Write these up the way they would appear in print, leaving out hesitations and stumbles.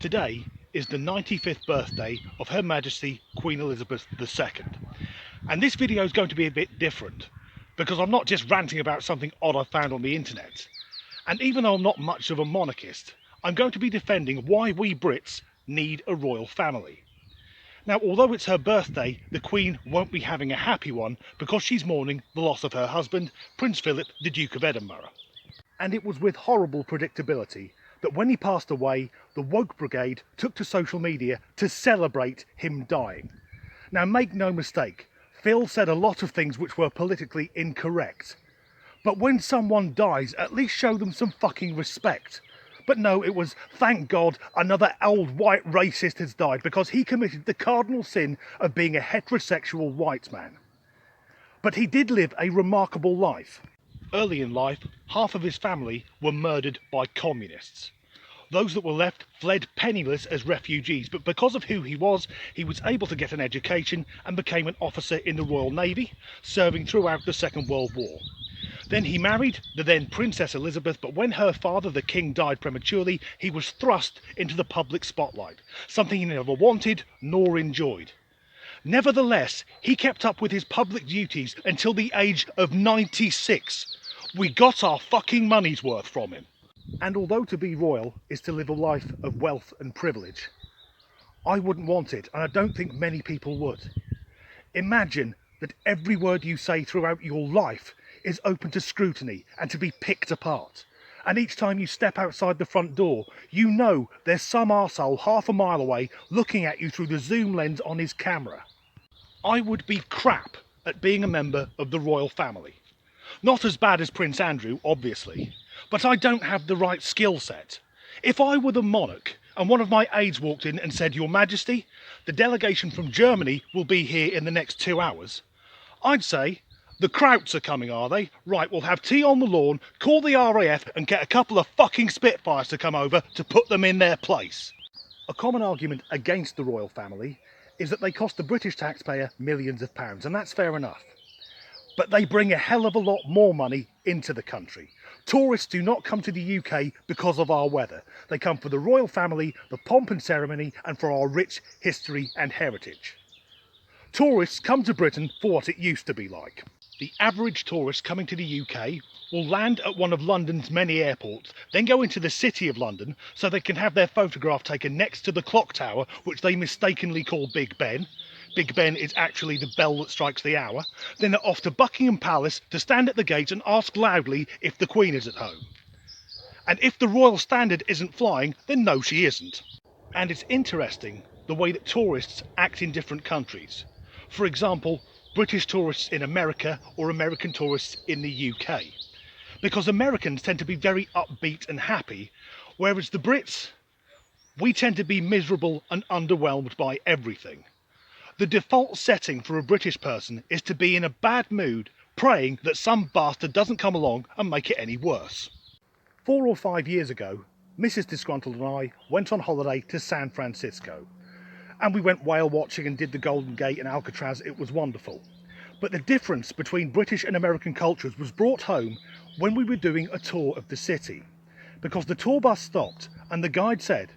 Today is the 95th birthday of Her Majesty Queen Elizabeth II. And this video is going to be a bit different because I'm not just ranting about something odd I found on the internet. And even though I'm not much of a monarchist, I'm going to be defending why we Brits need a royal family. Now, although it's her birthday, the Queen won't be having a happy one because she's mourning the loss of her husband, Prince Philip, the Duke of Edinburgh. And it was with horrible predictability that when he passed away, the woke brigade took to social media to celebrate him dying. Now, make no mistake, Phil said a lot of things which were politically incorrect. But when someone dies, at least show them some fucking respect. But no, it was, thank God, another old white racist has died because he committed the cardinal sin of being a heterosexual white man. But he did live a remarkable life. Early in life, half of his family were murdered by communists. Those that were left fled penniless as refugees, but because of who he was able to get an education and became an officer in the Royal Navy, serving throughout the Second World War. Then he married the then Princess Elizabeth, but when her father, the king, died prematurely, he was thrust into the public spotlight, something he never wanted nor enjoyed. Nevertheless, he kept up with his public duties until the age of 96. We got our fucking money's worth from him. And although to be royal is to live a life of wealth and privilege, I wouldn't want it, and I don't think many people would. Imagine that every word you say throughout your life is open to scrutiny and to be picked apart. And each time you step outside the front door, you know there's some arsehole half a mile away looking at you through the zoom lens on his camera. I would be crap at being a member of the royal family. Not as bad as Prince Andrew, obviously, but I don't have the right skill set. If I were the monarch and one of my aides walked in and said, "Your Majesty, the delegation from Germany will be here in the next 2 hours," I'd say, "The Krauts are coming, are they? Right, we'll have tea on the lawn, call the RAF and get a couple of fucking Spitfires to come over to put them in their place." A common argument against the royal family is that they cost the British taxpayer millions of pounds, and that's fair enough. But they bring a hell of a lot more money into the country. Tourists do not come to the UK because of our weather. They come for the royal family, the pomp and ceremony, and for our rich history and heritage. Tourists come to Britain for what it used to be like. The average tourist coming to the UK will land at one of London's many airports, then go into the City of London so they can have their photograph taken next to the clock tower, which they mistakenly call Big Ben. Big Ben is actually the bell that strikes the hour. Then they're off to Buckingham Palace to stand at the gate and ask loudly if the Queen is at home. And if the royal standard isn't flying, then no, she isn't. And it's interesting the way that tourists act in different countries. For example, British tourists in America or American tourists in the UK. Because Americans tend to be very upbeat and happy, whereas the Brits, we tend to be miserable and underwhelmed by everything. The default setting for a British person is to be in a bad mood, praying that some bastard doesn't come along and make it any worse. 4 or 5 years ago, Mrs. Disgruntled and I went on holiday to San Francisco. And we went whale watching and did the Golden Gate and Alcatraz. It was wonderful. But the difference between British and American cultures was brought home when we were doing a tour of the city. Because the tour bus stopped and the guide said,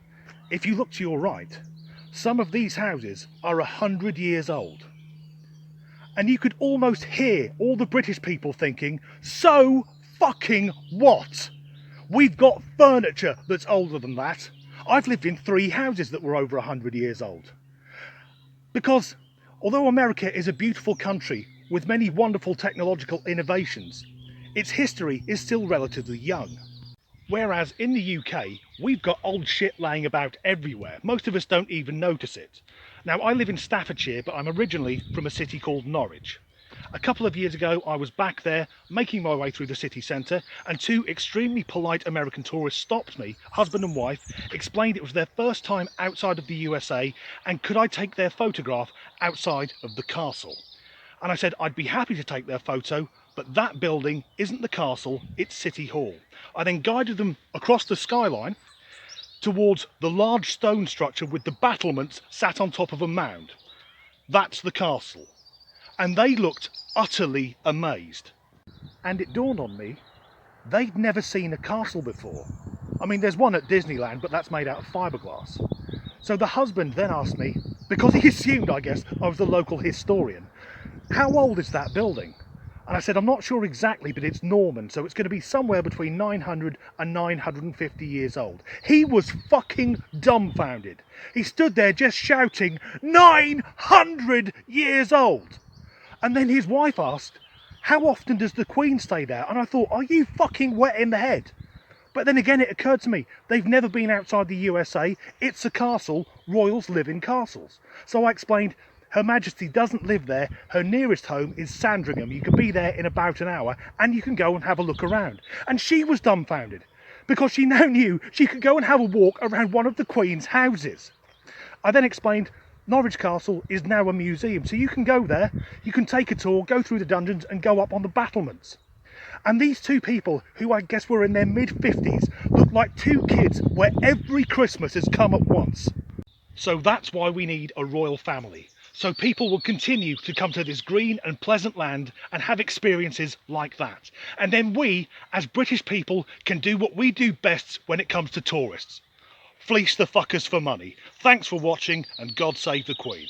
"If you look to your right, some of these houses are 100 years old." And you could almost hear all the British people thinking, "So fucking what? We've got furniture that's older than that. I've lived in 3 houses that were over 100 years old." Because although America is a beautiful country with many wonderful technological innovations, its history is still relatively young. Whereas in the UK, we've got old shit laying about everywhere. Most of us don't even notice it. Now, I live in Staffordshire, but I'm originally from a city called Norwich. A couple of years ago, I was back there, making my way through the city centre, and 2 extremely polite American tourists stopped me, husband and wife, explained it was their first time outside of the USA, and could I take their photograph outside of the castle. And I said I'd be happy to take their photo, but that building isn't the castle, it's City Hall. I then guided them across the skyline towards the large stone structure with the battlements sat on top of a mound. That's the castle. And they looked utterly amazed. And it dawned on me, they'd never seen a castle before. I mean, there's one at Disneyland, but that's made out of fiberglass. So the husband then asked me, because he assumed, I guess, I was the local historian, how old is that building? And I said, I'm not sure exactly, but it's Norman, so it's going to be somewhere between 900 and 950 years old. He was fucking dumbfounded. He stood there just shouting, 900 years old! And then his wife asked, how often does the Queen stay there? And I thought, are you fucking wet in the head? But then again, it occurred to me, they've never been outside the USA. It's a castle. Royals live in castles. So I explained, Her Majesty doesn't live there. Her nearest home is Sandringham. You can be there in about an hour and you can go and have a look around. And she was dumbfounded because she now knew she could go and have a walk around one of the Queen's houses. I then explained, Norwich Castle is now a museum, so you can go there, you can take a tour, go through the dungeons and go up on the battlements. And these two people, who I guess were in their mid-50s, look like two kids where every Christmas has come at once. So that's why we need a royal family. So people will continue to come to this green and pleasant land and have experiences like that. And then we, as British people, can do what we do best when it comes to tourists. Fleece the fuckers for money. Thanks for watching, and God save the Queen.